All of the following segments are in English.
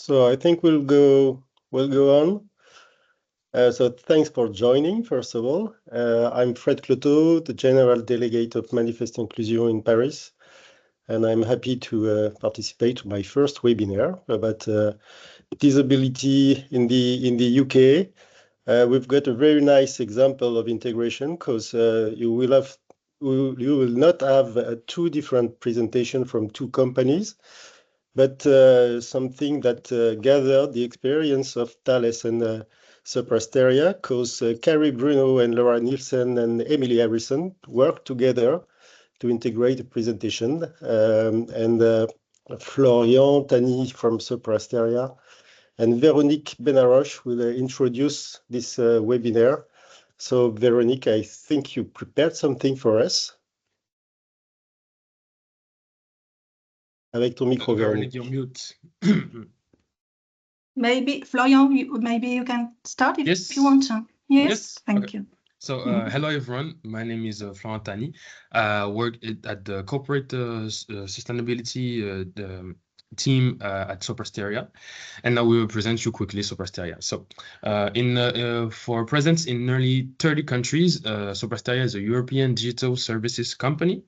So I think we'll go on. So thanks for joining, first of all. I'm Fred Cloteaux, the General Delegate of Manifeste Inclusion in Paris, and I'm happy to participate to my first webinar about disability in the UK. We've got a very nice example of integration because you will not have two different presentations from two companies, but something that gathered the experience of Thales and Sopra Steria, because Carrie, Bruno, and Nielsen and Emilie Harrison worked together to integrate the presentation. And Florian Tani from Sopra Steria and Véronique Benaroche will introduce this webinar. So Véronique, I think you prepared something for us. Avec ton micro, Véronique. You're mute. Maybe, Florian, maybe you can start if you want to. Yes. Thank you. So, hello everyone. My name is Florian Tani. I work at the corporate sustainability team at Sopra Steria, and now we will present you quickly Sopra Steria. So, for presence in nearly 30 countries, Sopra Steria is a European digital services company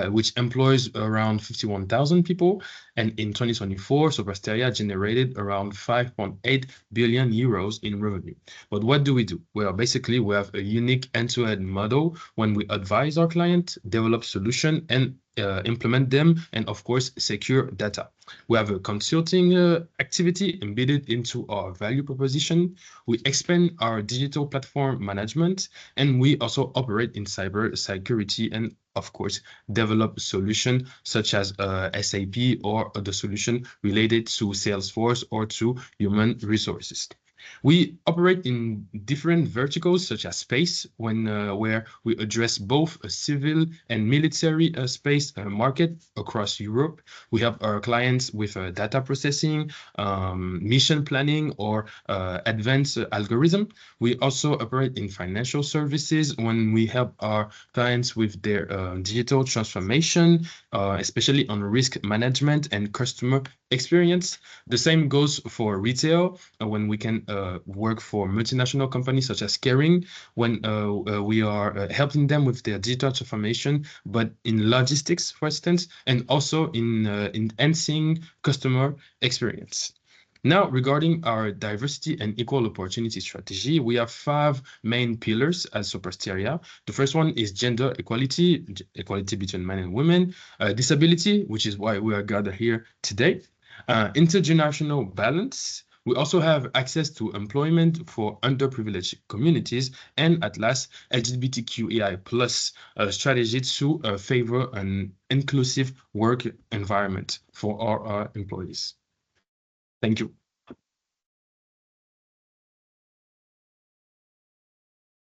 which employs around 51,000 people. And in 2024, Sopra Steria generated around 5.8 billion euros in revenue. But what do? Well, basically, we have a unique end-to-end model when we advise our client, develop solution, and implement them, and of course, secure data. We have a consulting activity embedded into our value proposition. We expand our digital platform management, and we also operate in cyber security and of course, develop solutions such as SAP or the solution related to Salesforce or to human resources. We operate in different verticals such as space, where we address both a civil and military space market across Europe. We have our clients with data processing, mission planning, or advanced algorithm. We also operate in financial services when we help our clients with their digital transformation, especially on risk management and customer experience. The same goes for retail when we can work for multinational companies such as Carrie, when we are helping them with their digital transformation, but in logistics, for instance, and also in enhancing customer experience. Now, regarding our diversity and equal opportunity strategy, we have 5 main pillars at Sopra Steria. The first one is gender equality between men and women, disability, which is why we are gathered here today, intergenerational balance. We also have access to employment for underprivileged communities, and at last, LGBTQAI plus strategy to favor an inclusive work environment for our employees. Thank you.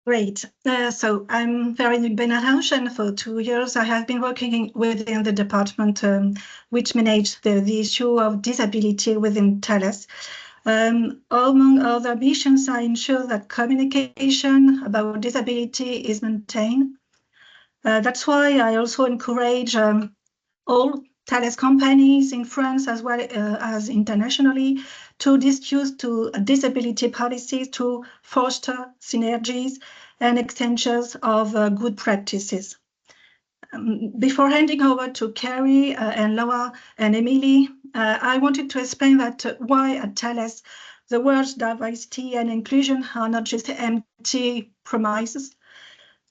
Great. So I'm Véronique Benaroche, and for 2 years I have been working within the department which manages the issue of disability within Thales. Among other missions, I ensure that communication about disability is maintained. That's why I also encourage all Thales companies in France as well as internationally to discuss disability policies to foster synergies and extensions of good practices. Before handing over to Carrie and Laura and Emilie, I wanted to explain that why at Thales the words diversity and inclusion are not just empty promises.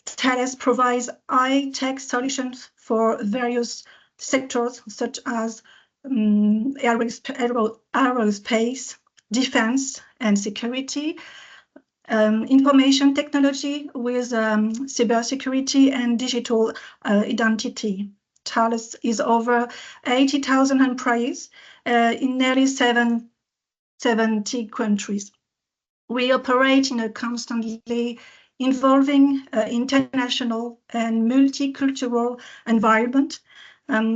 Thales provides high-tech solutions for various sectors such as aerospace, defense and security, information technology with cybersecurity and digital identity. Thales is over 80,000 employees in nearly 70 countries. We operate in a constantly evolving international and multicultural environment.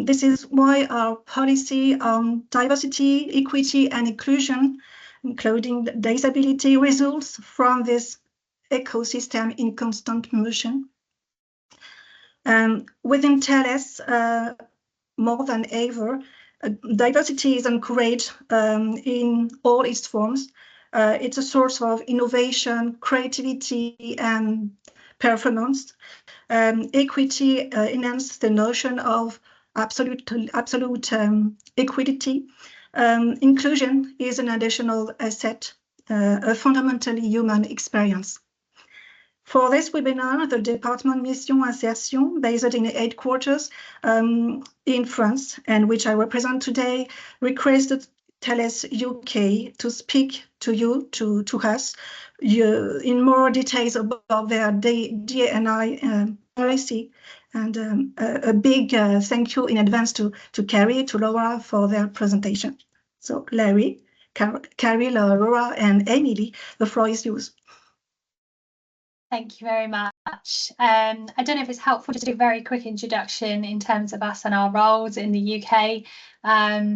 This is why our policy on diversity, equity, and inclusion, including disability, results from this ecosystem in constant motion. Within Thales, more than ever, Diversity is encouraged in all its forms. It's a source of innovation, creativity, and performance. Equity enhances the notion of absolute equity. Inclusion is an additional asset, a fundamentally human experience. For this webinar, the Department Mission Insertion, based in headquarters in France, and which I represent today, requested Thales UK to speak to you, to us, in more details about their D&I policy. And a big thank you in advance to Carrie, to Laura for their presentation. So Larry, Carrie, Laura, and Emilie, the floor is yours. Thank you very much. I don't know if it's helpful just to do a very quick introduction in terms of us and our roles in the UK.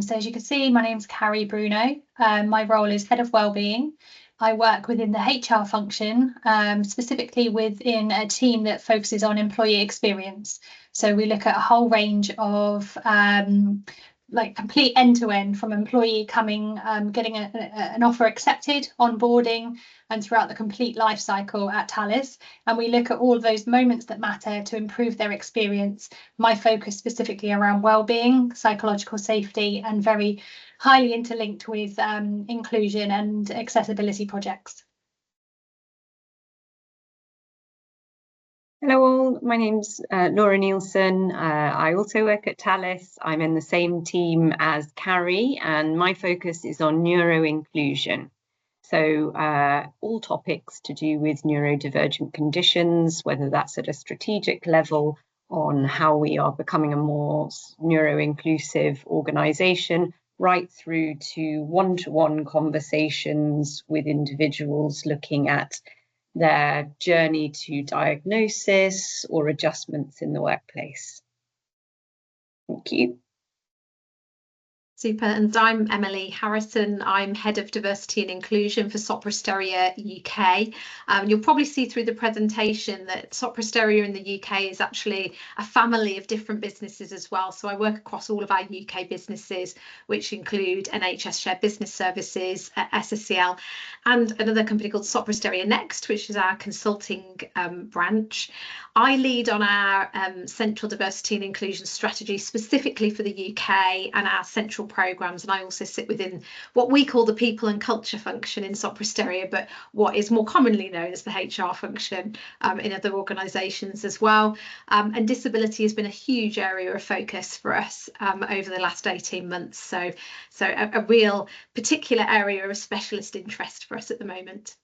So as you can see, my name's Carrie Bruno. My role is Head of Wellbeing. I work within the HR function, specifically within a team that focuses on employee experience. So we look at a whole range of like complete end-to-end, from employee coming, getting an offer accepted, onboarding, and throughout the complete life cycle at Thales. And we look at all of those moments that matter to improve their experience. My focus specifically around well-being, psychological safety, and very highly interlinked with inclusion and accessibility projects. Hello all, my name's Laura Nielsen. I also work at Thales. I'm in the same team as Carrie, and my focus is on neuroinclusion. So all topics to do with neurodivergent conditions, whether that's at a strategic level on how we are becoming a more neuro-inclusive organisation, right through to one-to-one conversations with individuals looking at their journey to diagnosis or adjustments in the workplace. Thank you. Super, and I'm Emilie Harrison. I'm Head of Diversity and Inclusion for Sopra Steria UK. You'll probably see through the presentation that Sopra Steria in the UK is actually a family of different businesses as well. So I work across all of our UK businesses, which include NHS Shared Business Services, SSCL, and another company called Sopra Steria Next, which is our consulting branch. I lead on our central diversity and inclusion strategy specifically for the UK and our central programmes, and I also sit within what we call the people and culture function in Sopra Steria, but what is more commonly known as the HR function in other organisations as well. And disability has been a huge area of focus for us over the last 18 months, so a real particular area of specialist interest for us at the moment.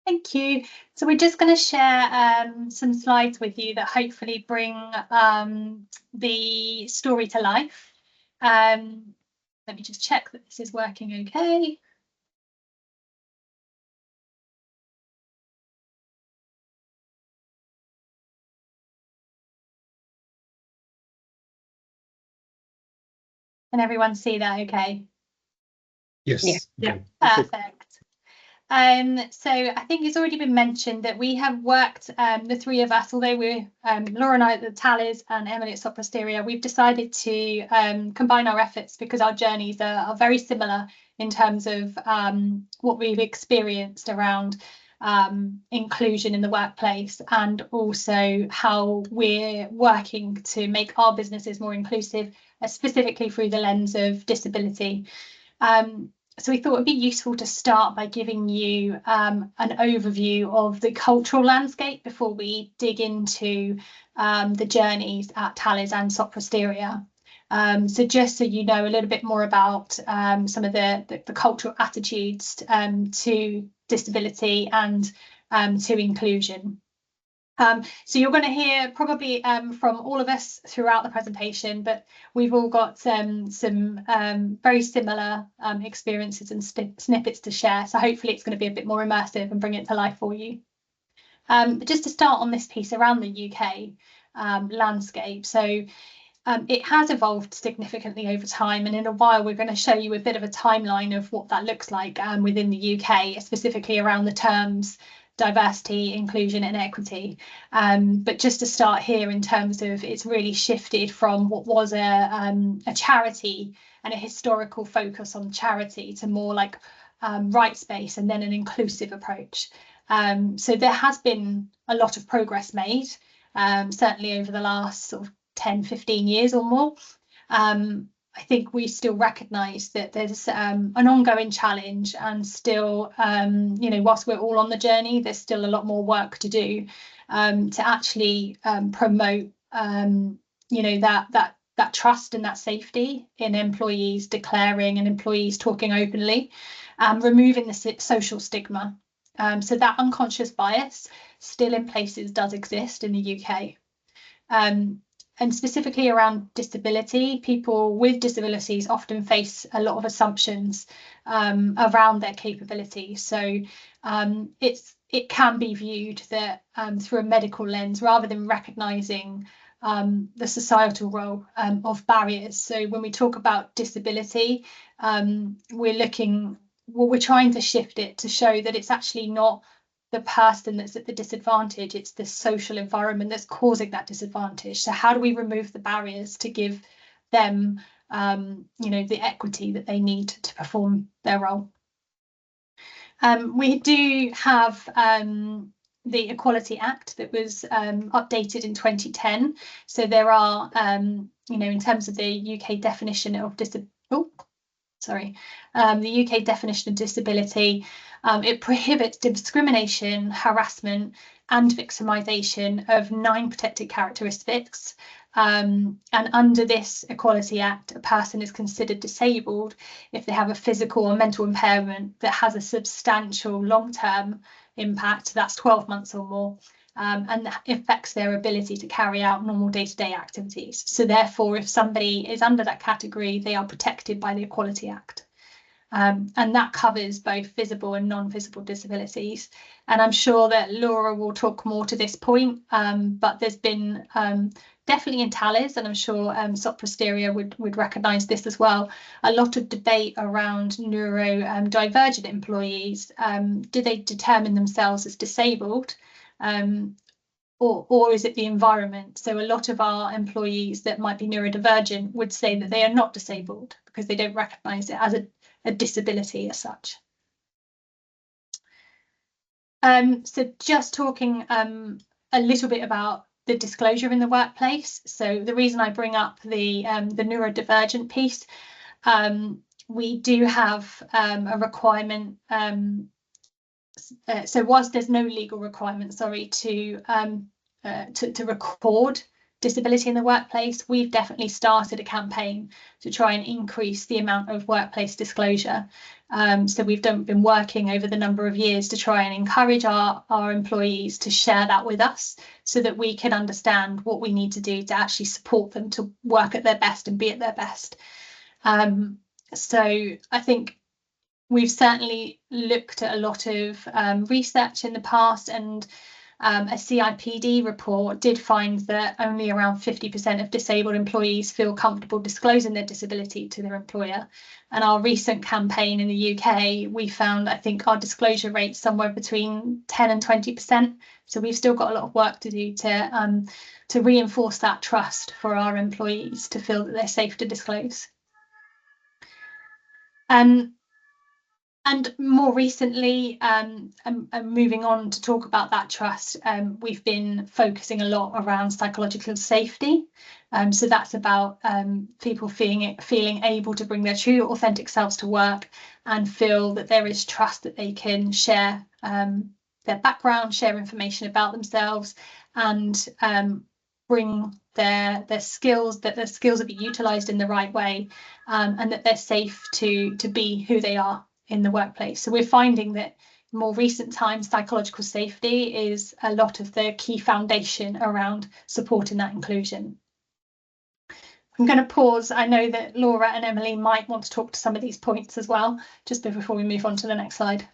Thank you. So we're just going to share some slides with you that hopefully bring the story to life. Let me just check that this is working okay. Can everyone see that okay? Yes. Yeah, perfect. So I think it's already been mentioned that we have worked, the three of us, although we're Laura and I at the Thales and Emilie at Sopra Steria, we've decided to combine our efforts because our journeys are very similar in terms of what we've experienced around inclusion in the workplace, and also how we're working to make our businesses more inclusive, specifically through the lens of disability. So we thought it'd be useful to start by giving you an overview of the cultural landscape before we dig into the journeys at Thales and Sopra Steria. So just so you know a little bit more about some of the cultural attitudes to disability and to inclusion. So you're going to hear probably from all of us throughout the presentation, but we've all got some very similar experiences and snippets to share. So hopefully it's going to be a bit more immersive and bring it to life for you. But just to start on this piece around the UK landscape. So it has evolved significantly over time, and in a while we're going to show you a bit of a timeline of what that looks like within the UK, specifically around the terms diversity, inclusion and equity. But just to start here, in terms of, it's really shifted from what was a charity and a historical focus on charity to more like rights-based and then an inclusive approach. So there has been a lot of progress made, certainly over the last sort of 10, 15 years or more. I think we still recognise that there's an ongoing challenge, and still, you know, whilst we're all on the journey, there's still a lot more work to do to actually promote, you know, that trust and that safety in employees declaring and employees talking openly, removing the social stigma. So that unconscious bias still in places does exist in the UK. And specifically around disability, people with disabilities often face a lot of assumptions around their capability. So it can be viewed that through a medical lens, rather than recognising the societal role of barriers. So when we talk about disability, we're trying to shift it to show that it's actually not the person that's at the disadvantage, it's the social environment that's causing that disadvantage. So how do we remove the barriers to give them, you know, the equity that they need to perform their role? We do have the Equality Act that was updated in 2010. So there are, you know, in terms of the UK definition of the UK definition of disability, it prohibits discrimination, harassment and victimisation of 9 protected characteristics. And under this Equality Act, a person is considered disabled if they have a physical or mental impairment that has a substantial long-term impact, that's 12 months or more, and that affects their ability to carry out normal day-to-day activities. So therefore, if somebody is under that category, they are protected by the Equality Act. And that covers both visible and non-visible disabilities. And I'm sure that Laura will talk more to this point, but there's been definitely in Thales, and I'm sure Sopra Steria would recognise this as well, a lot of debate around neurodivergent employees. Do they determine themselves as disabled? Or is it the environment? So a lot of our employees that might be neurodivergent would say that they are not disabled because they don't recognise it as a disability as such. So just talking a little bit about the disclosure in the workplace. So the reason I bring up the neurodivergent piece, we do have a requirement. So whilst there's no legal requirement, to record disability in the workplace, we've definitely started a campaign to try and increase the amount of workplace disclosure. So we've been working over the number of years to try and encourage our employees to share that with us, so that we can understand what we need to do to actually support them to work at their best and be at their best. So I think we've certainly looked at a lot of research in the past, and a CIPD report did find that only around 50% of disabled employees feel comfortable disclosing their disability to their employer. And our recent campaign in the UK, we found, I think, our disclosure rate somewhere between 10 and 20%. So we've still got a lot of work to do to reinforce that trust for our employees to feel that they're safe to disclose. And more recently, moving on to talk about that trust, we've been focusing a lot around psychological safety. So that's about people feeling able to bring their true, authentic selves to work and feel that there is trust that they can share their background, share information about themselves, and bring their skills, that their skills will be utilised in the right way, and that they're safe to be who they are in the workplace. So we're finding that in more recent times, psychological safety is a lot of the key foundation around supporting that inclusion. I'm going to pause. I know that Laura and Emilie might want to talk to some of these points as well, just before we move on to the next slide.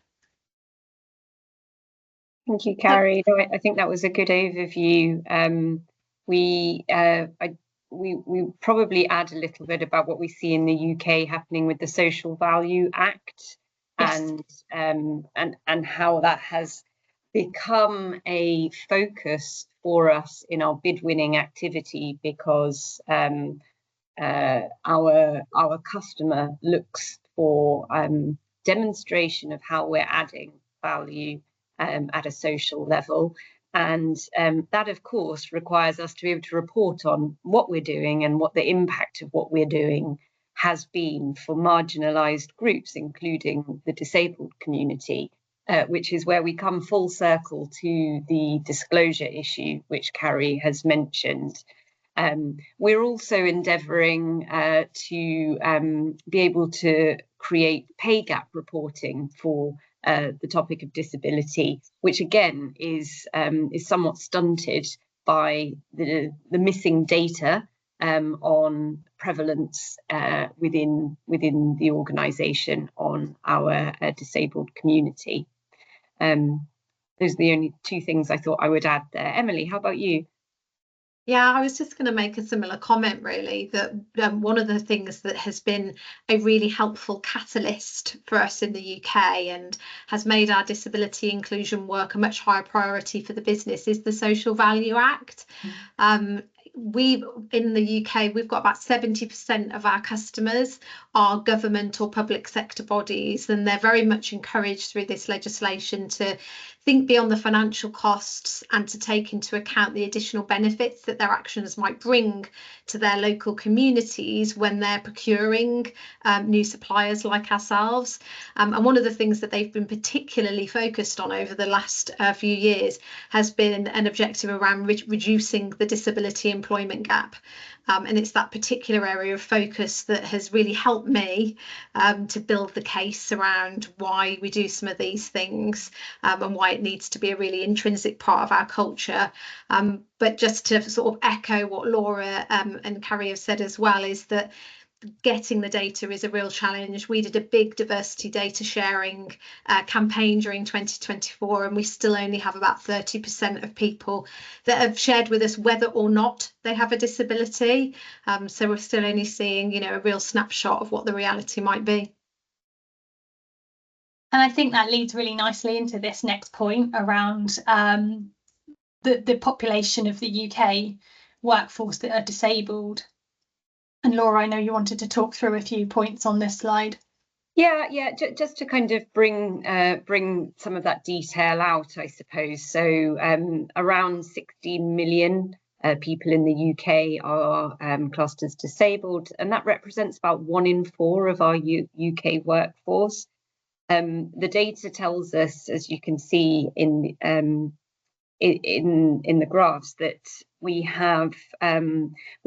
Thank you, Carrie. I think that was a good overview. We probably add a little bit about what we see in the UK happening with the Social Value Act. Yes. And how that has become a focus for us in our bid winning activity, because our customer looks for demonstration of how we're adding value at a social level. And that, of course, requires us to be able to report on what we're doing and what the impact of what we're doing has been for marginalised groups, including the disabled community, which is where we come full circle to the disclosure issue, which Carrie has mentioned. We're also endeavouring to be able to create pay gap reporting for the topic of disability, which again is somewhat stunted by the missing data on prevalence within the organisation on our disabled community. Those are the only two things I thought I would add there. Emilie, how about you? Yeah, I was just going to make a similar comment, really, that one of the things that has been a really helpful catalyst for us in the UK and has made our disability inclusion work a much higher priority for the business is the Social Value Act. In the UK, we've got about 70% of our customers are government or public sector bodies, and they're very much encouraged through this legislation to think beyond the financial costs and to take into account the additional benefits that their actions might bring to their local communities when they're procuring new suppliers like ourselves. And one of the things that they've been particularly focused on over the last few years has been an objective around reducing the disability employment gap. And it's that particular area of focus that has really helped me to build the case around why we do some of these things and why it needs to be a really intrinsic part of our culture. But just to sort of echo what Laura and Carrie have said as well, is that getting the data is a real challenge. We did a big diversity data sharing campaign during 2024, and we still only have about 30% of people that have shared with us whether or not they have a disability. So we're still only seeing, a real snapshot of what the reality might be. And I think that leads really nicely into this next point around the population of the UK workforce that are disabled. And Laura, I know you wanted to talk through a few points on this slide. Yeah, just to kind of bring some of that detail out, I suppose. So around 16 million people in the UK are classed as disabled, and that represents about 1 in 4 of our UK workforce. The data tells us, as you can see in the graphs, that we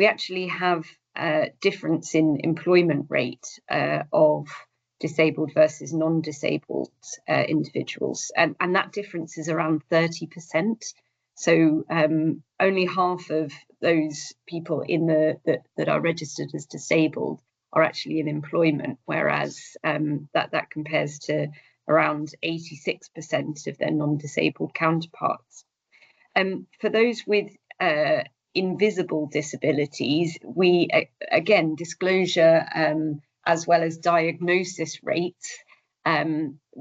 actually have difference in employment rate of disabled versus non-disabled individuals, and that difference is around 30%. So only half of those people that are registered as disabled are actually in employment, whereas that compares to around 86% of their non-disabled counterparts. For those with invisible disabilities, we again, disclosure as well as diagnosis rates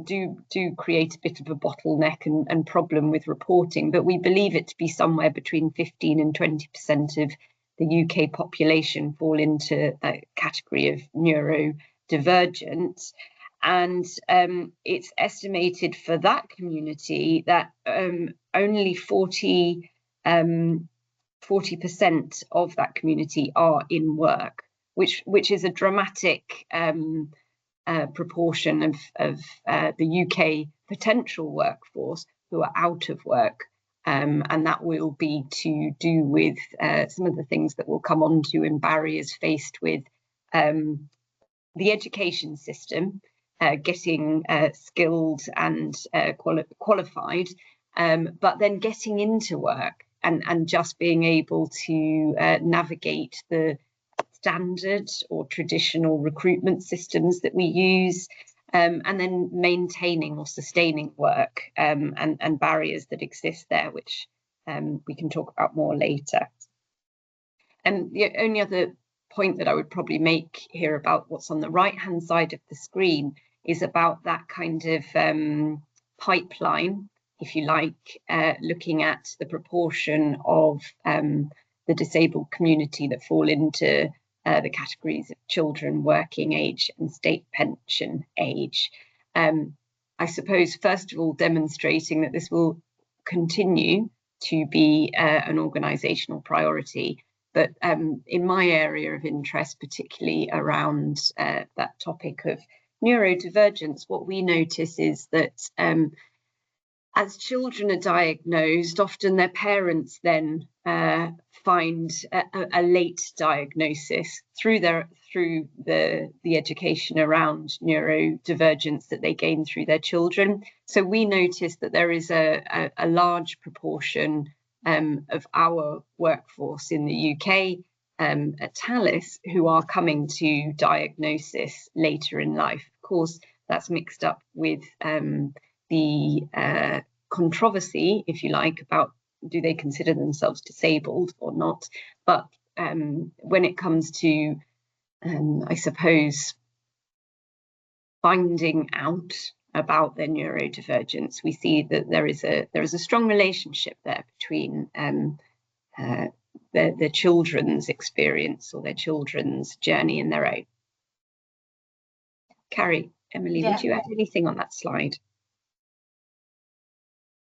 do create a bit of a bottleneck and problem with reporting, but we believe it to be somewhere between 15 and 20% of the UK population fall into that category of neurodivergent. And it's estimated for that community that only 40% of that community are in work, which is a dramatic proportion of the UK potential workforce who are out of work. And that will be to do with some of the things that we'll come on to in barriers faced with the education system, getting skilled and qualified, but then getting into work and just being able to navigate the standard or traditional recruitment systems that we use, and then maintaining or sustaining work, and barriers that exist there, which we can talk about more later. And the only other point that I would probably make here about what's on the right-hand side of the screen is about that kind of pipeline if you like, looking at the proportion of the disabled community that fall into the categories of children, working age and state pension age. I suppose, first of all, demonstrating that this will continue to be an organisational priority. But in my area of interest, particularly around that topic of neurodivergence, what we notice is that as children are diagnosed, often their parents then find a late diagnosis through the education around neurodivergence that they gain through their children. So we notice that there is a large proportion of our workforce in the UK at Thales who are coming to diagnosis later in life. Of course, that's mixed up with the controversy, if you like, about do they consider themselves disabled or not. But when it comes to, I suppose, finding out about their neurodivergence, we see that there is a strong relationship there between their children's experience or their children's journey in their own. Carrie, Emilie, would you add anything on that slide?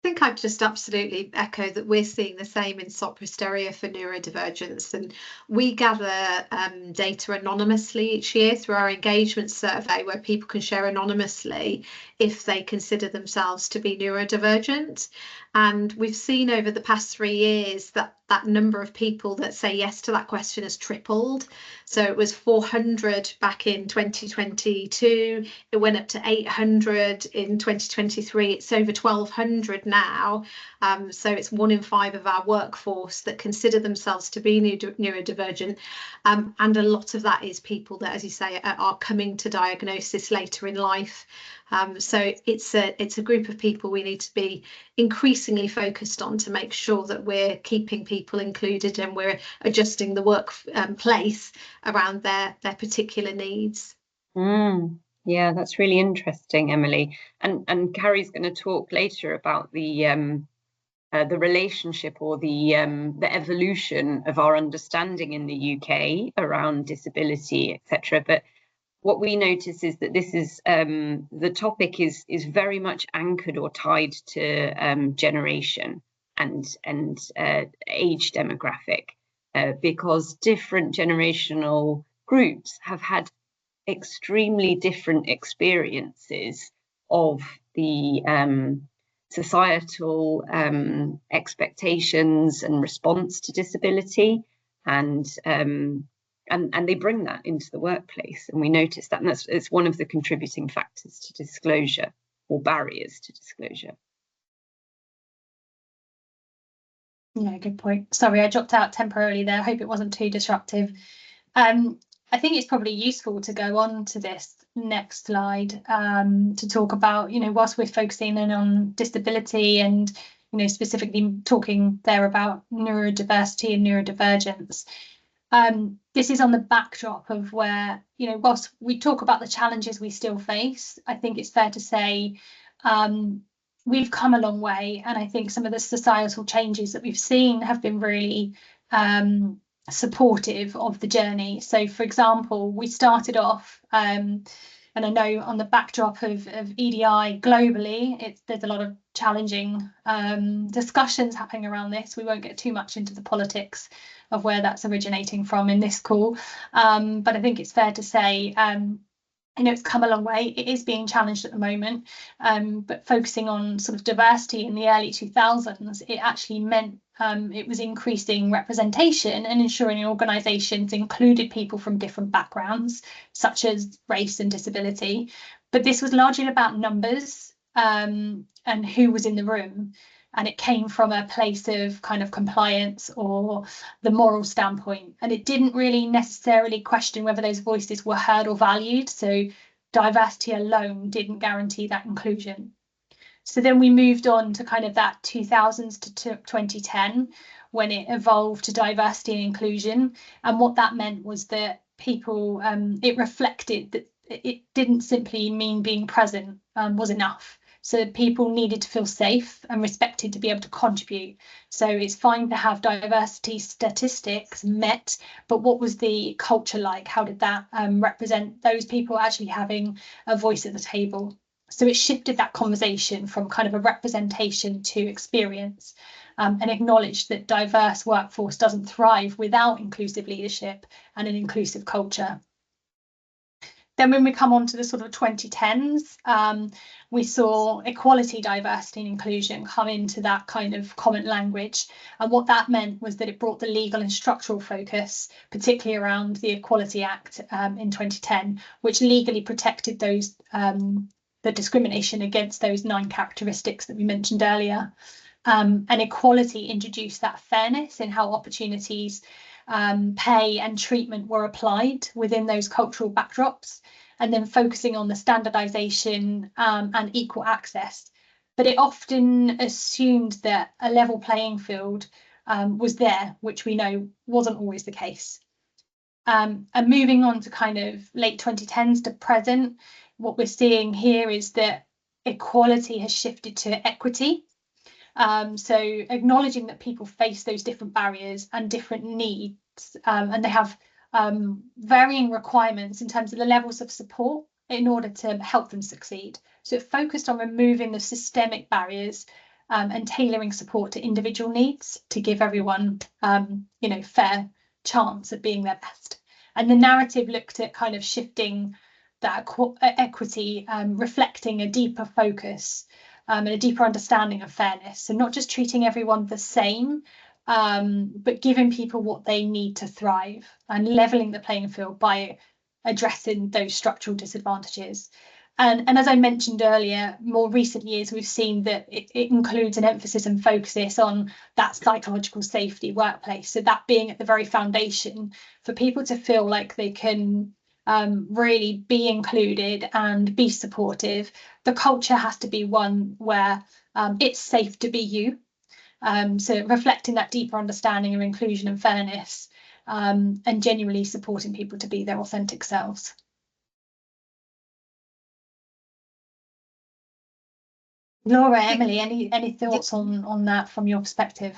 I think I'd just absolutely echo that we're seeing the same in Sopra Steria for neurodivergence, and we gather data anonymously each year through our engagement survey, where people can share anonymously if they consider themselves to be neurodivergent. And we've seen over the past 3 years that that number of people that say yes to that question has tripled. So it was 400 back in 2022, it went up to 800 in 2023, it's over 1,200 now. So it's 1 in 5 of our workforce that consider themselves to be neurodivergent. And a lot of that is people that, as you say, are coming to diagnosis later in life. So it's a group of people we need to be increasingly focused on to make sure that we're keeping people included and we're adjusting the workplace around their particular needs. Yeah, that's really interesting, Emilie. And Carrie's going to talk later about the relationship or the evolution of our understanding in the UK around disability, etc. But what we notice is that this is the topic is very much anchored or tied to generation and age demographic, because different generational groups have had extremely different experiences of the societal expectations and response to disability, and they bring that into the workplace, and we notice that, and it's one of the contributing factors to disclosure or barriers to disclosure. Yeah, good point. Sorry, I dropped out temporarily there. I hope it wasn't too disruptive. I think it's probably useful to go on to this next slide to talk about, whilst we're focusing in on disability and, specifically talking there about neurodiversity and neurodivergence. This is on the backdrop of where, whilst we talk about the challenges we still face, I think it's fair to say we've come a long way. And I think some of the societal changes that we've seen have been really supportive of the journey. So, for example, we started off, and I know on the backdrop of EDI globally, there's a lot of challenging discussions happening around this. We won't get too much into the politics of where that's originating from in this call, but I think it's fair to say it's come a long way. It is being challenged at the moment, but focusing on sort of diversity in the early 2000s, it actually meant it was increasing representation and ensuring organisations included people from different backgrounds, such as race and disability. But this was largely about numbers and who was in the room. And it came from a place of kind of compliance or the moral standpoint. And it didn't really necessarily question whether those voices were heard or valued. So diversity alone didn't guarantee that inclusion. So then we moved on to kind of that 2000s to 2010, when it evolved to diversity and inclusion. And what that meant was that people, it reflected that it didn't simply mean being present was enough. so that people needed to feel safe and respected to be able to contribute. So it's fine to have diversity statistics met, but what was the culture like? How did that represent those people actually having a voice at the table? So it shifted that conversation from kind of a representation to experience, and acknowledged that diverse workforce doesn't thrive without inclusive leadership and an inclusive culture. Then when we come on to the sort of 2010s, we saw equality, diversity and inclusion come into that kind of common language. And what that meant was that it brought the legal and structural focus, particularly around the Equality Act in 2010, which legally protected those the discrimination against those 9 characteristics that we mentioned earlier. And equality introduced that fairness in how opportunities, pay and treatment were applied within those cultural backdrops, and then focusing on the standardization and equal access. But it often assumed that a level playing field was there, which we know wasn't always the case. And moving on to kind of late 2010s to present, what we're seeing here is that equality has shifted to equity. So acknowledging that people face those different barriers and different needs, and they have varying requirements in terms of the levels of support in order to help them succeed. So it focused on removing the systemic barriers and tailoring support to individual needs to give everyone, fair chance at being their best. And the narrative looked at kind of shifting that equity, reflecting a deeper focus and a deeper understanding of fairness. So not just treating everyone the same, but giving people what they need to thrive and leveling the playing field by addressing those structural disadvantages. And as I mentioned earlier, more recent years, we've seen that it includes an emphasis and focus on that psychological safety workplace. So that being at the very foundation for people to feel like they can really be included and be supportive. The culture has to be one where it's safe to be you. So reflecting that deeper understanding of inclusion and fairness, and genuinely supporting people to be their authentic selves. Laura, Emilie, any thoughts on that from your perspective?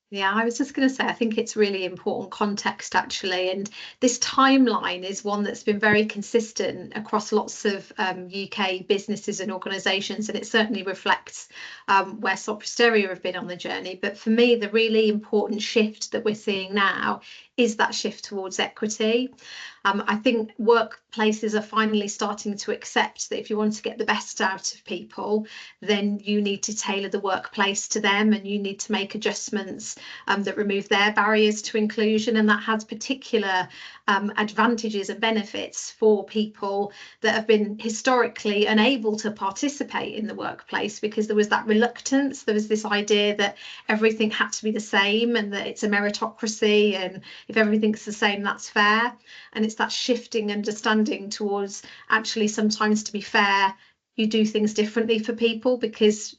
Yeah, I was just going to say, I think it's really important context, actually. And this timeline is one that's been very consistent across lots of UK businesses and organisations. And it certainly reflects where Sopra Steria have been on the journey. But for me, the really important shift that we're seeing now is that shift towards equity. I think workplaces are finally starting to accept that if you want to get the best out of people, then you need to tailor the workplace to them, and you need to make adjustments that remove their barriers to inclusion. And that has particular advantages and benefits for people that have been historically unable to participate in the workplace because there was that reluctance. There was this idea that everything had to be the same and that it's a meritocracy, and if everything's the same, that's fair. And it's that shifting understanding towards actually sometimes, to be fair, you do things differently for people because,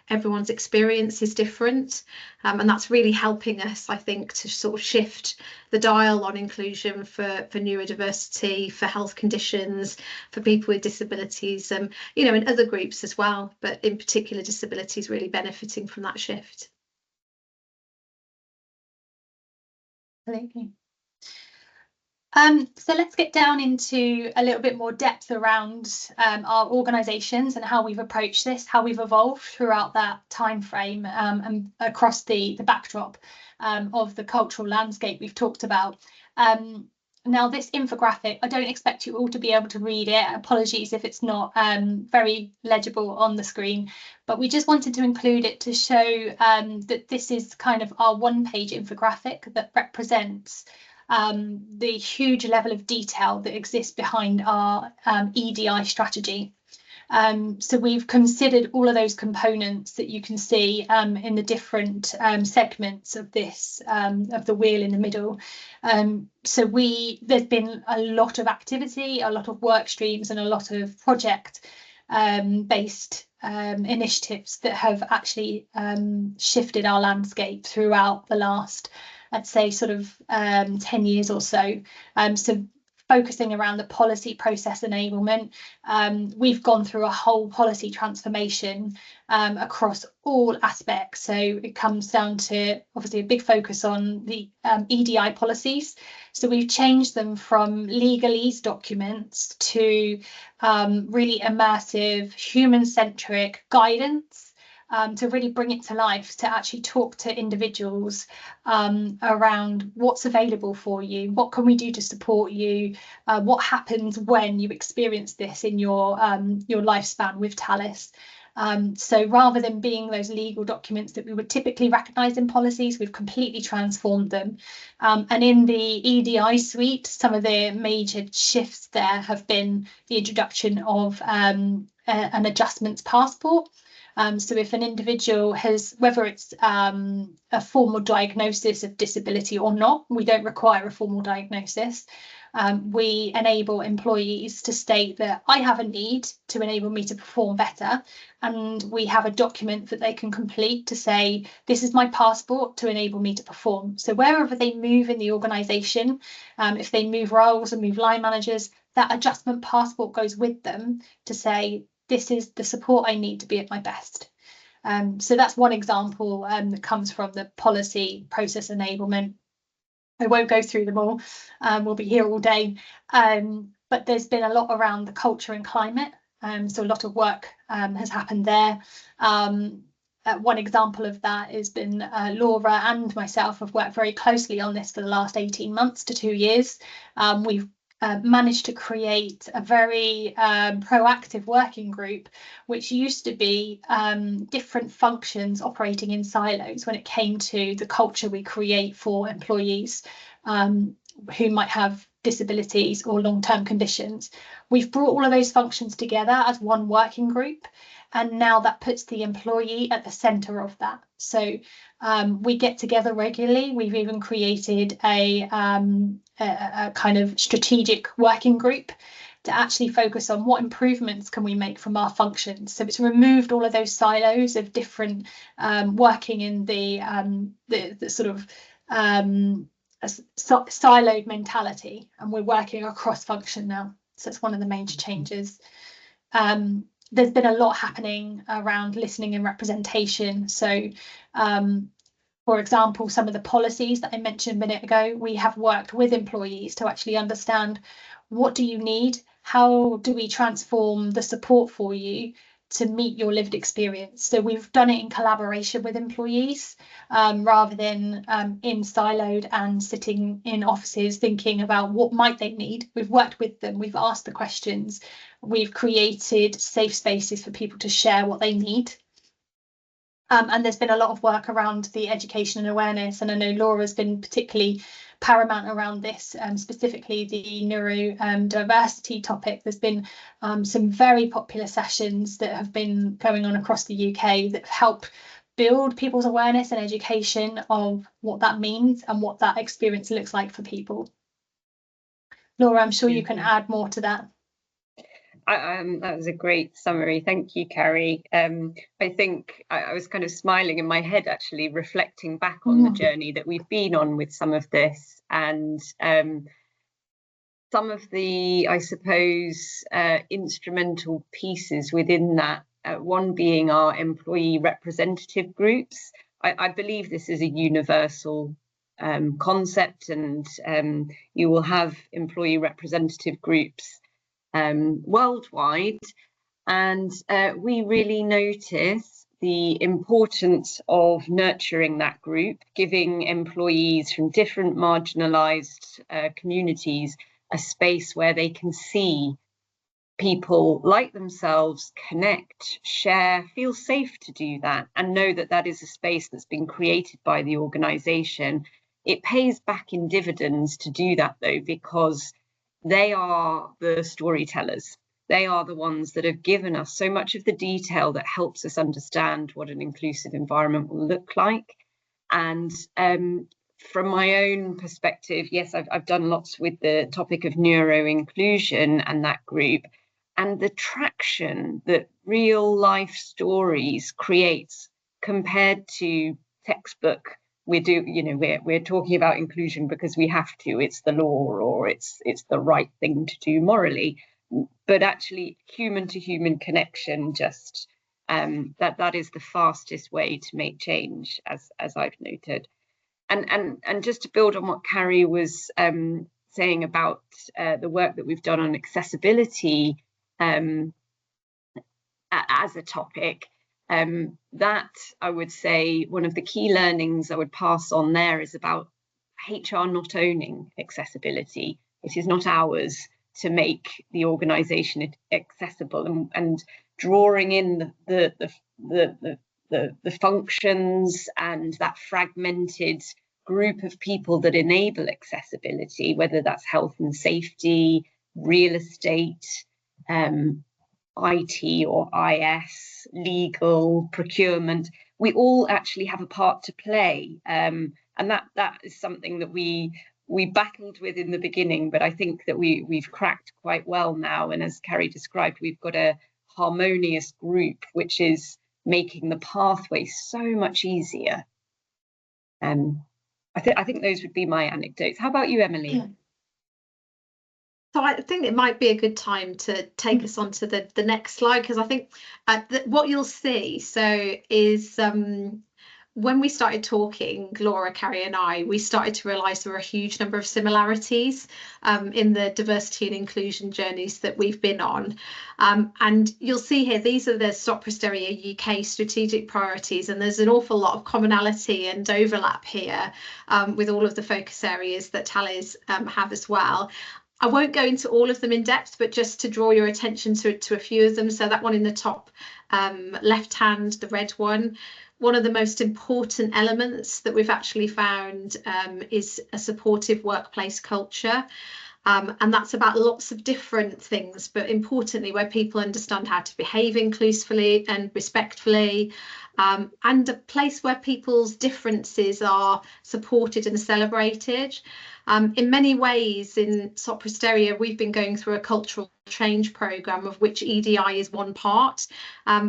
everyone's experience is different. And that's really helping us, I think, to sort of shift the dial on inclusion for neurodiversity, for health conditions, for people with disabilities, and other groups as well, but in particular disabilities really benefiting from that shift. Absolutely. So let's get down into a little bit more depth around our organisations and how we've approached this, how we've evolved throughout that time frame and across the backdrop of the cultural landscape we've talked about. Now, this infographic, I don't expect you all to be able to read it. Apologies if it's not very legible on the screen, but we just wanted to include it to show that this is kind of our one-page infographic that represents the huge level of detail that exists behind our EDI strategy. So we've considered all of those components that you can see in the different segments of this, of the wheel in the middle. So there's been a lot of activity, a lot of work streams and a lot of project based initiatives that have actually shifted our landscape throughout the last, I'd say, sort of 10 years or so. So focusing around the policy process enablement. We've gone through a whole policy transformation across all aspects. So it comes down to obviously a big focus on the EDI policies. So we've changed them from legalese documents to really immersive, human-centric guidance to really bring it to life, to actually talk to individuals around what's available for you, what can we do to support you, what happens when you experience this in your lifespan with Thales. So rather than being those legal documents that we would typically recognise in policies, we've completely transformed them. And in the EDI suite, some of the major shifts there have been the introduction of an adjustments passport. So if an individual has, whether it's a formal diagnosis of disability or not, we don't require a formal diagnosis. We enable employees to state that I have a need to enable me to perform better, and we have a document that they can complete to say, this is my passport to enable me to perform. So wherever they move in the organisation, if they move roles and move line managers, that adjustment passport goes with them to say, this is the support I need to be at my best. So that's one example that comes from the policy process enablement. I won't go through them all, we'll be here all day, but there's been a lot around the culture and climate, so a lot of work has happened there. One example of that has been Laura and myself have worked very closely on this for the last 18 months to 2 years. We've managed to create a very proactive working group, which used to be different functions operating in silos when it came to the culture we create for employees who might have disabilities or long-term conditions. We've brought all of those functions together as one working group, and now that puts the employee at the centre of that. So we get together regularly. We've even created a kind of strategic working group to actually focus on what improvements can we make from our functions. So it's removed all of those silos of different working in the sort of siloed mentality, and we're working across function now. So it's one of the major changes. There's been a lot happening around listening and representation. So for example, some of the policies that I mentioned a minute ago, we have worked with employees to actually understand, what do you need? How do we transform the support for you to meet your lived experience? So we've done it in collaboration with employees rather than in siloed and sitting in offices thinking about what might they need. We've worked with them, we've asked the questions, we've created safe spaces for people to share what they need. And there's been a lot of work around the education and awareness, and I know Laura's been particularly paramount around this, specifically the neurodiversity topic. There's been some very popular sessions that have been going on across the UK that help build people's awareness and education of what that means and what that experience looks like for people. Laura, I'm sure you can add more to that. That was a great summary. Thank you, Carrie. I think I was kind of smiling in my head, actually, reflecting back on the journey that we've been on with some of this, and some of the, I suppose, instrumental pieces within that, one being our employee representative groups. I believe this is a universal concept, and you will have employee representative groups worldwide, and we really notice the importance of nurturing that group, giving employees from different marginalised communities a space where they can see people like themselves, connect, share, feel safe to do that, and know that that is a space that's been created by the organisation. It pays back in dividends to do that, though, because they are the storytellers. They are the ones that have given us so much of the detail that helps us understand what an inclusive environment will look like. And from my own perspective, yes, I've done lots with the topic of neuroinclusion and that group, and the traction that real life stories creates compared to textbook we're talking about inclusion because we have to, it's the law, or it's the right thing to do morally. But actually, human to human connection, just that is the fastest way to make change, as I've noted. And just to build on what Carrie was saying about the work that we've done on accessibility as a topic, that I would say one of the key learnings I would pass on there is about HR not owning accessibility. It is not ours to make the organisation accessible, and drawing in the functions and that fragmented group of people that enable accessibility, whether that's health and safety, real estate, IT or IS, legal, procurement. We all actually have a part to play, and that is something that we battled with in the beginning, but I think that we've cracked quite well now. And as Carrie described, we've got a harmonious group, which is making the pathway so much easier. I think those would be my anecdotes. How about you, Emilie? Yeah. So I think it might be a good time to take us on to the next slide, because I think what you'll see is when we started talking, Laura, Carrie and I, we started to realise there were a huge number of similarities in the diversity and inclusion journeys that we've been on. And you'll see here, these are the Sopra Steria UK strategic priorities, and there's an awful lot of commonality and overlap here with all of the focus areas that Thales have as well. I won't go into all of them in depth, but just to draw your attention to a few of them. So that one in the top left hand, the red one of the most important elements that we've actually found is a supportive workplace culture. And that's about lots of different things, but importantly, where people understand how to behave inclusively and respectfully, and a place where people's differences are supported and celebrated. In many ways, in Sopra Steria, we've been going through a cultural change programme, of which EDI is one part,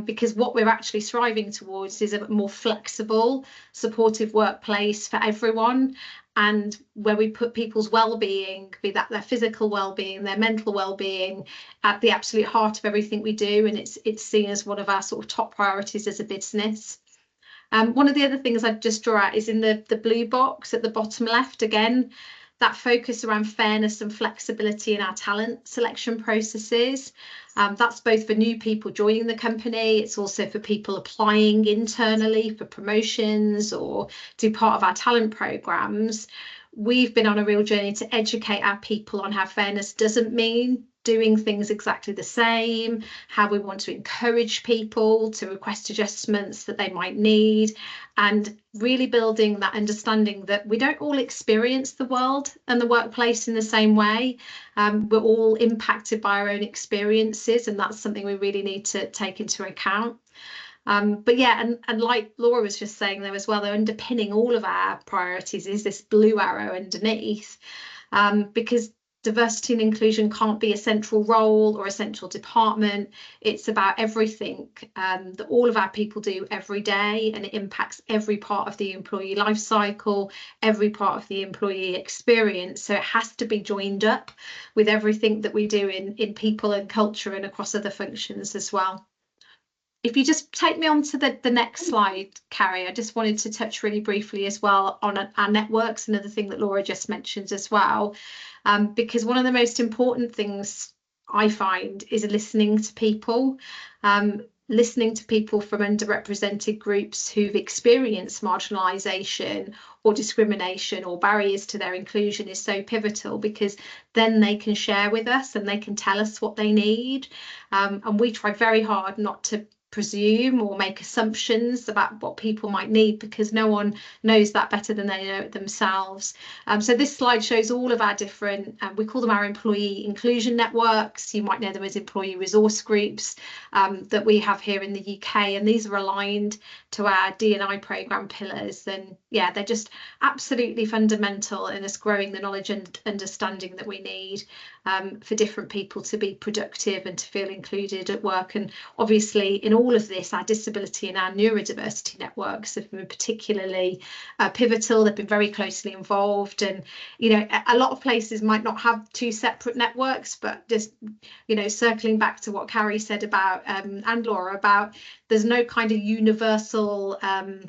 because what we're actually striving towards is a more flexible, supportive workplace for everyone, and where we put people's well-being, be that their physical well-being, their mental well-being, at the absolute heart of everything we do, and it's seen as one of our sort of top priorities as a business. One of the other things I'd just draw out is in the blue box at the bottom left, again, that focus around fairness and flexibility in our talent selection processes. That's both for new people joining the company, it's also for people applying internally for promotions or do part of our talent programs. We've been on a real journey to educate our people on how fairness doesn't mean doing things exactly the same, how we want to encourage people to request adjustments that they might need, and really building that understanding that we don't all experience the world and the workplace in the same way. We're all impacted by our own experiences, and that's something we really need to take into account. But yeah, and like Laura was just saying there as well, they're underpinning all of our priorities is this blue arrow underneath, because diversity and inclusion can't be a central role or a central department. It's about everything that all of our people do every day, and it impacts every part of the employee life cycle, every part of the employee experience. So it has to be joined up with everything that we do in people and culture and across other functions as well. If you just take me on to the next slide, Carrie, I just wanted to touch really briefly as well on our networks, another thing that Laura just mentioned as well, because one of the most important things I find is listening to people, listening to people from underrepresented groups who've experienced marginalisation or discrimination or barriers to their inclusion is so pivotal, because then they can share with us and they can tell us what they need. And we try very hard not to presume or make assumptions about what people might need, because no one knows that better than they know it themselves. So this slide shows all of our different, we call them our employee inclusion networks. You might know them as employee resource groups that we have here in the UK, and these are aligned to our D&I programme pillars. And yeah, they're just absolutely fundamental in us growing the knowledge and understanding that we need for different people to be productive and to feel included at work. And obviously in all of this, our disability and our neurodiversity networks have been particularly pivotal. They've been very closely involved, and you know, a lot of places might not have two separate networks, but just, you know, circling back to what Carrie said about and Laura about, there's no kind of universal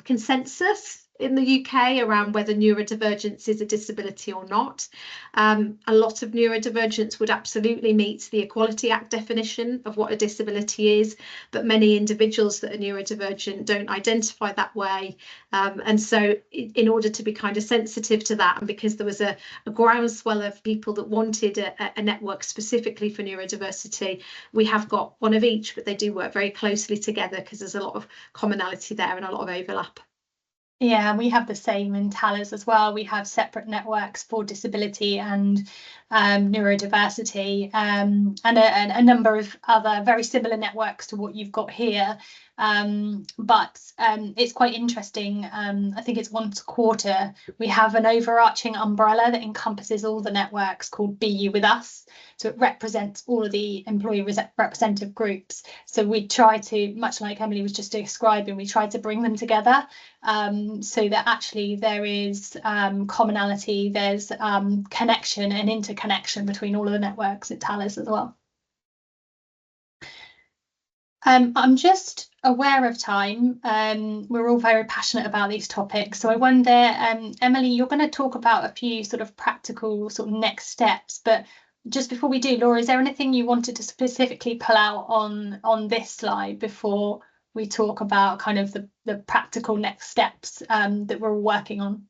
consensus in the UK around whether neurodivergence is a disability or not. A lot of neurodivergence would absolutely meet the Equality Act definition of what a disability is, but many individuals that are neurodivergent don't identify that way. And so in order to be kind of sensitive to that, and because there was a groundswell of people that wanted a network specifically for neurodiversity, we have got one of each, but they do work very closely together because there's a lot of commonality there and a lot of overlap. Yeah, we have the same in Thales as well. We have separate networks for disability and neurodiversity, and a number of other very similar networks to what you've got here. But it's quite interesting. I think it's once a quarter we have an overarching umbrella that encompasses all the networks called Be You With Us. So it represents all of the employee representative groups. So we try to, much like Emilie was just describing, we try to bring them together so that actually there is commonality, there's connection and interconnection between all of the networks at Thales as well. I'm just aware of time. We're all very passionate about these topics. So I wonder, Emilie, you're going to talk about a few sort of practical sort of next steps, but just before we do, Laura, is there anything you wanted to specifically pull out on this slide before we talk about kind of the practical next steps that we're working on?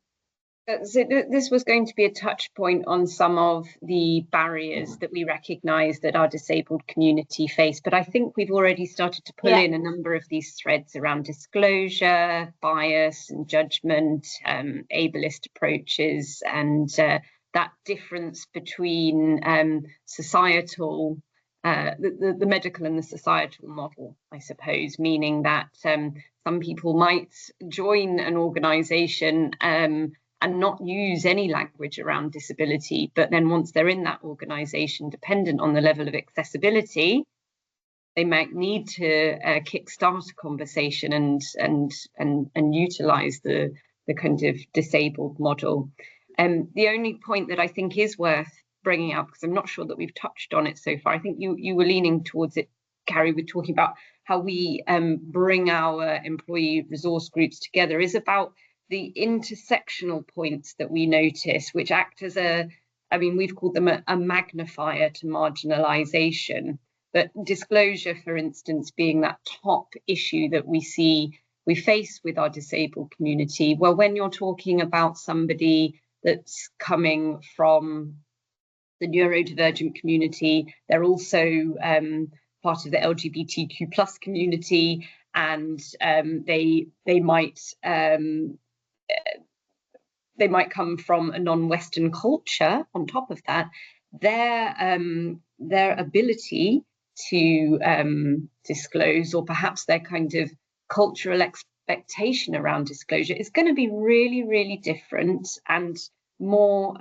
So this was going to be a touch point on some of the barriers that we recognise that our disabled community face, but I think we've already started to pull in a number of these threads around disclosure, bias and judgment, ableist approaches, and that difference between societal, the medical and the societal model, I suppose, meaning that some people might join an organisation and not use any language around disability, but then once they're in that organisation, dependent on the level of accessibility, they might need to kickstart a conversation and utilise the kind of disabled model. The only point that I think is worth bringing up, because I'm not sure that we've touched on it so far, I think you were leaning towards it, Carrie, with talking about how we bring our employee resource groups together, is about the intersectional points that we notice, which act as we've called them a magnifier to marginalisation. But disclosure, for instance, being that top issue that we face with our disabled community. Well, when you're talking about somebody that's coming from the neurodivergent community, they're also part of the LGBTQ plus community, and they might come from a non-Western culture. On top of that, their ability to disclose, or perhaps their kind of cultural expectation around disclosure, is going to be really, really different and more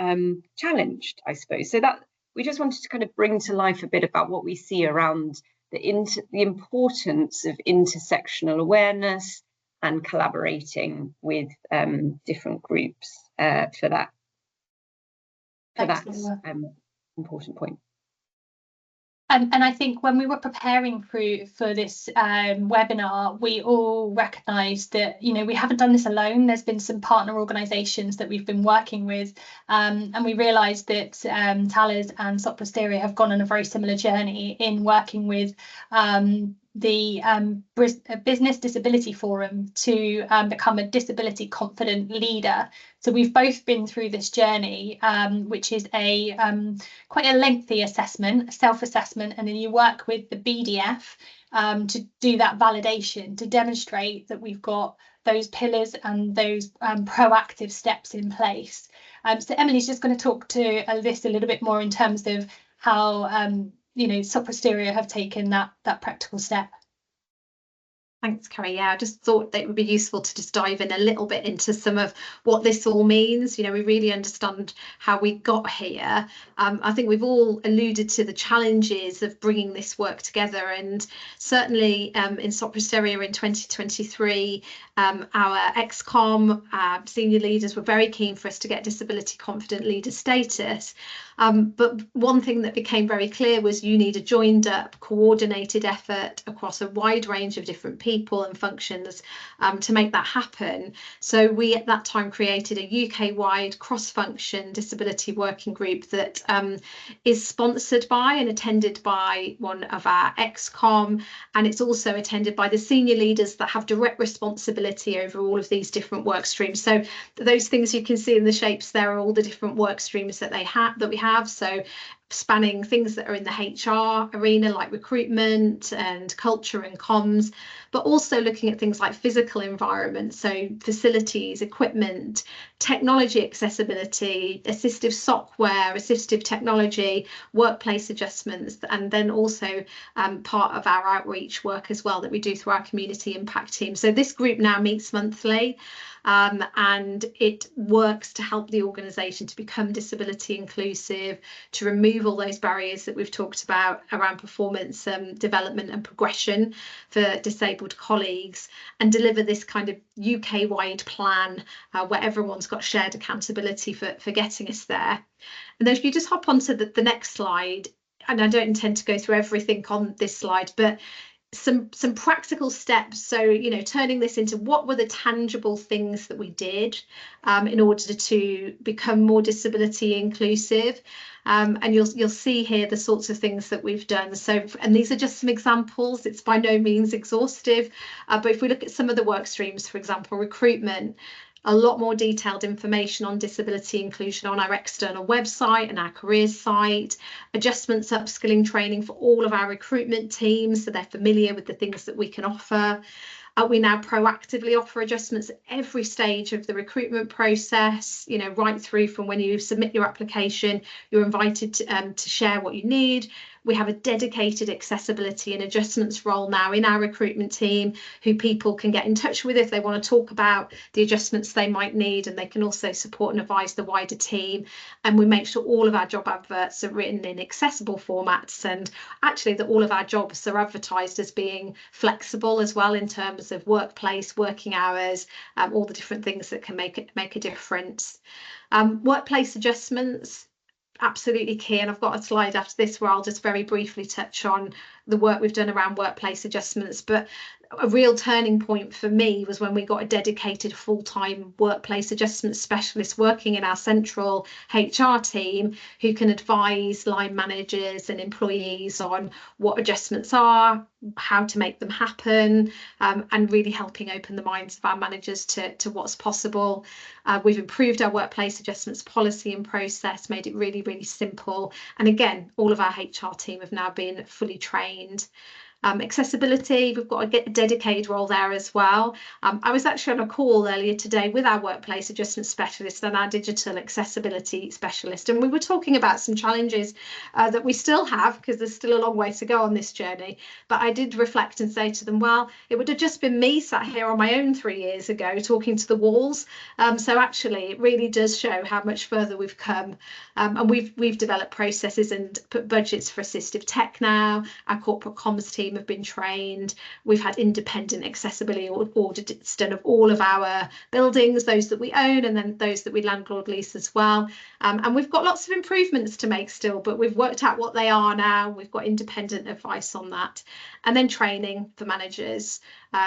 challenged, I suppose. So that we just wanted to kind of bring to life a bit about what we see around the importance of intersectional awareness and collaborating with different groups for that important point. And I think when we were preparing for this webinar, we all recognised that, you know, we haven't done this alone. There's been some partner organisations that we've been working with, and we realised that Thales and Sopra Steria have gone on a very similar journey in working with the Business Disability Forum to become a disability confident leader. So we've both been through this journey, which is a quite a lengthy assessment, a self-assessment, and then you work with the BDF to do that validation, to demonstrate that we've got those pillars and those proactive steps in place. So Emilie's just going to talk to this a little bit more in terms of how you know, Sopra Steria have taken that practical step. Thanks, Carrie. Yeah, I just thought that it would be useful to just dive in a little bit into some of what this all means. You know, we really understand how we got here. I think we've all alluded to the challenges of bringing this work together, and certainly in Sopra Steria in 2023, our ex-com senior leaders were very keen for us to get disability confident leader status. But one thing that became very clear was you need a joined up, coordinated effort across a wide range of different people and functions to make that happen. So we at that time created a UK-wide cross-function disability working group that is sponsored by and attended by one of our ex-com, and it's also attended by the senior leaders that have direct responsibility over all of these different work streams. So those things you can see in the shapes there are all the different work streams that we have. So spanning things that are in the HR arena like recruitment and culture and comms, but also looking at things like physical environment, so facilities, equipment, technology accessibility, assistive software, assistive technology, workplace adjustments, and then also part of our outreach work as well that we do through our community impact team. So this group now meets monthly. And it works to help the organisation to become disability inclusive, to remove all those barriers that we've talked about around performance development and progression for disabled colleagues, and deliver this kind of UK-wide plan where everyone's got shared accountability for getting us there. And then if you just hop onto the next slide, and I don't intend to go through everything on this slide, but some practical steps. So, you know, turning this into what were the tangible things that we did in order to become more disability inclusive. And you'll see here the sorts of things that we've done. So, and these are just some examples. It's by no means exhaustive, but if we look at some of the work streams, for example, recruitment, a lot more detailed information on disability inclusion on our external website and our careers site, adjustments, upskilling training for all of our recruitment teams so they're familiar with the things that we can offer. We now proactively offer adjustments at every stage of the recruitment process, you know, right through from when you submit your application, you're invited to share what you need. We have a dedicated accessibility and adjustments role now in our recruitment team who people can get in touch with if they want to talk about the adjustments they might need, and they can also support and advise the wider team. And we make sure all of our job adverts are written in accessible formats, and actually that all of our jobs are advertised as being flexible as well in terms of workplace, working hours, all the different things that can make a difference. Workplace adjustments, absolutely key, and I've got a slide after this where I'll just very briefly touch on the work we've done around workplace adjustments. But a real turning point for me was when we got a dedicated full-time workplace adjustment specialist working in our central HR team who can advise line managers and employees on what adjustments are, how to make them happen, and really helping open the minds of our managers to what's possible. We've improved our workplace adjustments policy and process, made it really, really simple. And again, all of our HR team have now been fully trained. Accessibility, we've got a dedicated role there as well. I was actually on a call earlier today with our workplace adjustment specialist and our digital accessibility specialist, and we were talking about some challenges that we still have, because there's still a long way to go on this journey. But I did reflect and say to them, well, it would have just been me sat here on my own 3 years ago talking to the walls. So actually it really does show how much further we've come, and we've developed processes and put budgets for assistive tech now. Our corporate comms team have been trained. We've had independent accessibility audits done of all of our buildings, those that we own and then those that we landlord lease as well. And we've got lots of improvements to make still, but we've worked out what they are now. We've got independent advice on that. And then training for managers.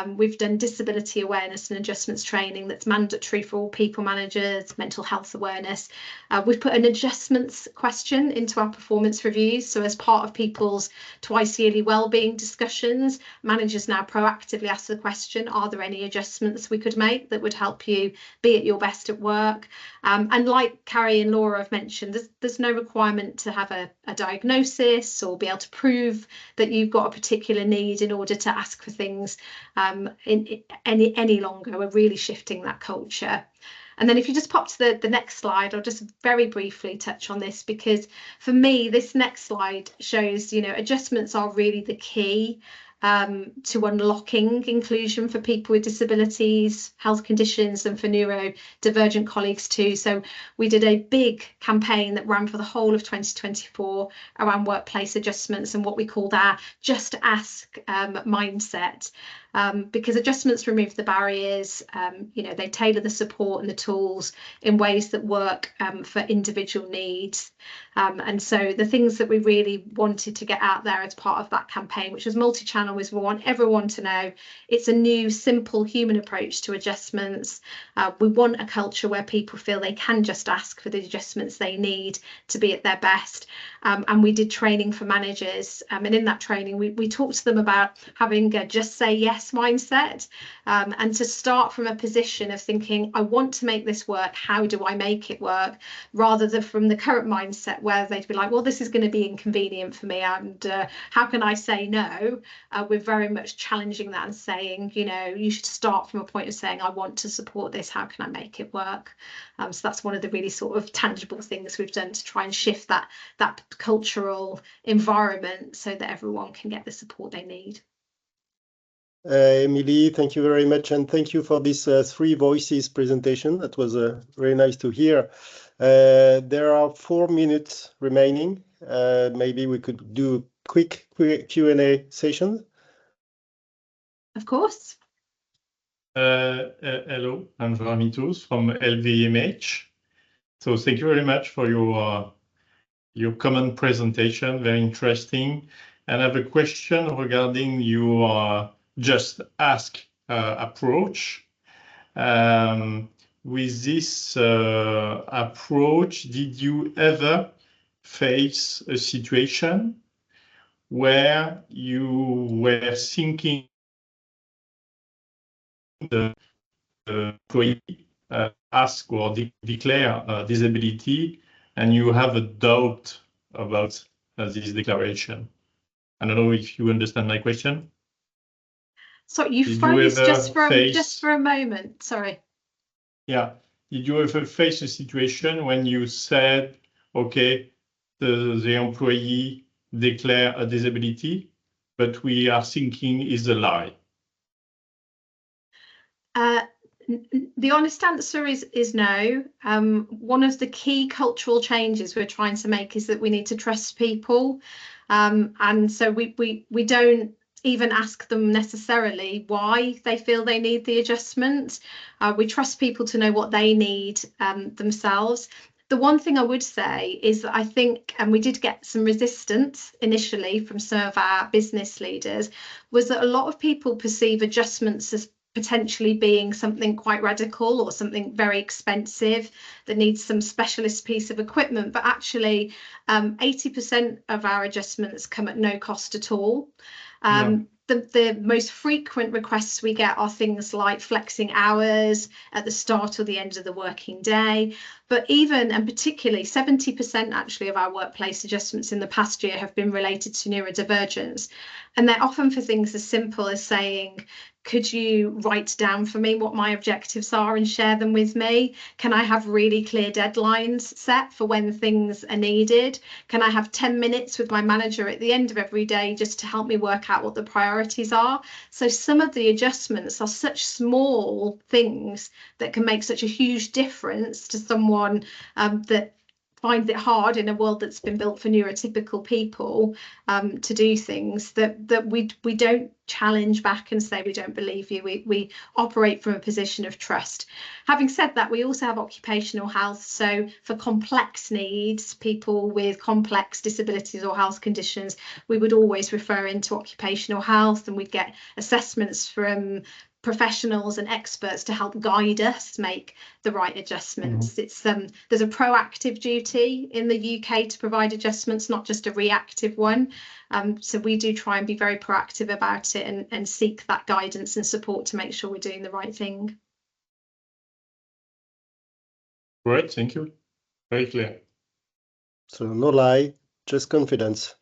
We've done disability awareness and adjustments training that's mandatory for all people managers, mental health awareness. We've put an adjustments question into our performance reviews. So as part of people's twice yearly wellbeing discussions, managers now proactively ask the question, are there any adjustments we could make that would help you be at your best at work? And like Carrie and Laura have mentioned, there's no requirement to have a diagnosis or be able to prove that you've got a particular need in order to ask for things any longer. We're really shifting that culture. And then if you just pop to the next slide, I'll just very briefly touch on this, because for me, this next slide shows, you know, adjustments are really the key. to unlocking inclusion for people with disabilities, health conditions, and for neurodivergent colleagues too. So we did a big campaign that ran for the whole of 2024 around workplace adjustments and what we called our Just Ask mindset. Because adjustments remove the barriers, they tailor the support and the tools in ways that work for individual needs. And so the things that we really wanted to get out there as part of that campaign, which was multi-channel, was we want everyone to know it's a new, simple human approach to adjustments. We want a culture where people feel they can just ask for the adjustments they need to be at their best. And we did training for managers. And in that training, we talked to them about having a just say yes mindset, and to start from a position of thinking, I want to make this work, how do I make it work, rather than from the current mindset where they'd be like, well, this is going to be inconvenient for me, and how can I say no? We're very much challenging that and saying, you should start from a point of saying, I want to support this, how can I make it work? So that's one of the really sort of tangible things we've done to try and shift that cultural environment so that everyone can get the support they need. Emilie, thank you very much, and thank you for this three voices presentation. That was very nice to hear. There are 4 minutes remaining. Maybe we could do a quick Q&A session. Of course. Hello, I'm Ramitos from LVMH. So thank you very much for your common presentation, very interesting. And I have a question regarding your Just Ask approach. With this approach, did you ever face a situation where you were thinking the employee ask or declare disability, and you have a doubt about this declaration? I don't know if you understand my question. So you froze just for a moment. Sorry. Yeah. Did you ever face a situation when you said, okay, the employee declare a disability, but we are thinking is a lie? The honest answer is no. One of the key cultural changes we're trying to make is that we need to trust people. And so we don't even ask them necessarily why they feel they need the adjustment. We trust people to know what they need themselves. The one thing I would say is that I think, and we did get some resistance initially from some of our business leaders, was that a lot of people perceive adjustments as potentially being something quite radical or something very expensive that needs some specialist piece of equipment, but actually 80% of our adjustments come at no cost at all. The most frequent requests we get are things like flexing hours at the start or the end of the working day. But even, and particularly 70% actually of our workplace adjustments in the past year have been related to neurodivergence. And they're often for things as simple as saying, could you write down for me what my objectives are and share them with me? Can I have really clear deadlines set for when things are needed? Can I have 10 minutes with my manager at the end of every day just to help me work out what the priorities are? So some of the adjustments are such small things that can make such a huge difference to someone that finds it hard in a world that's been built for neurotypical people to do things that we don't challenge back and say we don't believe you. We operate from a position of trust. Having said that, we also have occupational health. So for complex needs, people with complex disabilities or health conditions, we would always refer into occupational health, and we'd get assessments from professionals and experts to help guide us make the right adjustments. It's there's a proactive duty in the UK to provide adjustments, not just a reactive one. So we do try and be very proactive about it and seek that guidance and support to make sure we're doing the right thing. Great, thank you. Very clear. So no lie, just confidence.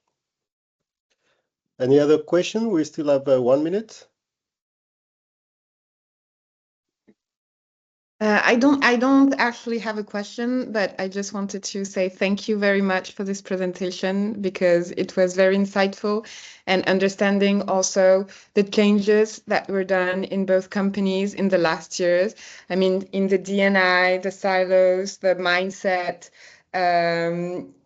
Any other question? We still have 1 minute. I don't actually have a question, but I just wanted to say thank you very much for this presentation, because it was very insightful, and understanding also the changes that were done in both companies in the last years. I mean, in the D&I, the silos, the mindset.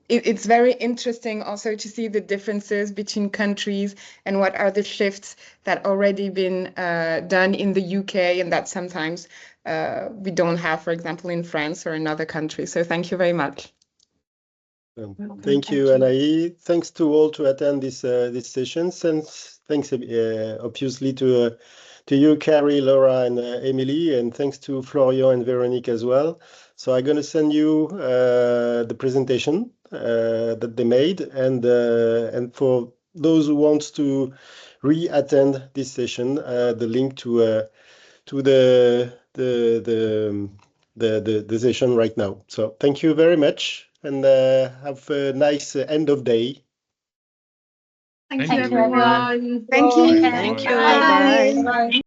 It's very interesting also to see the differences between countries and what are the shifts that already been done in the UK, and that sometimes we don't have, for example, in France or in other countries. So thank you very much. Thank you, Anaï. Thanks to all to attend this session. Thanks obviously to you, Carrie, Laura, and Emilie, and thanks to Florian and Veronique as well. So I'm going to send you the presentation that they made, and for those who want to re-attend this session, the link to the session right now. So thank you very much, and have a nice end of day. Thank Thank you, you. everyone. Thank you. Thank you. Bye. Bye.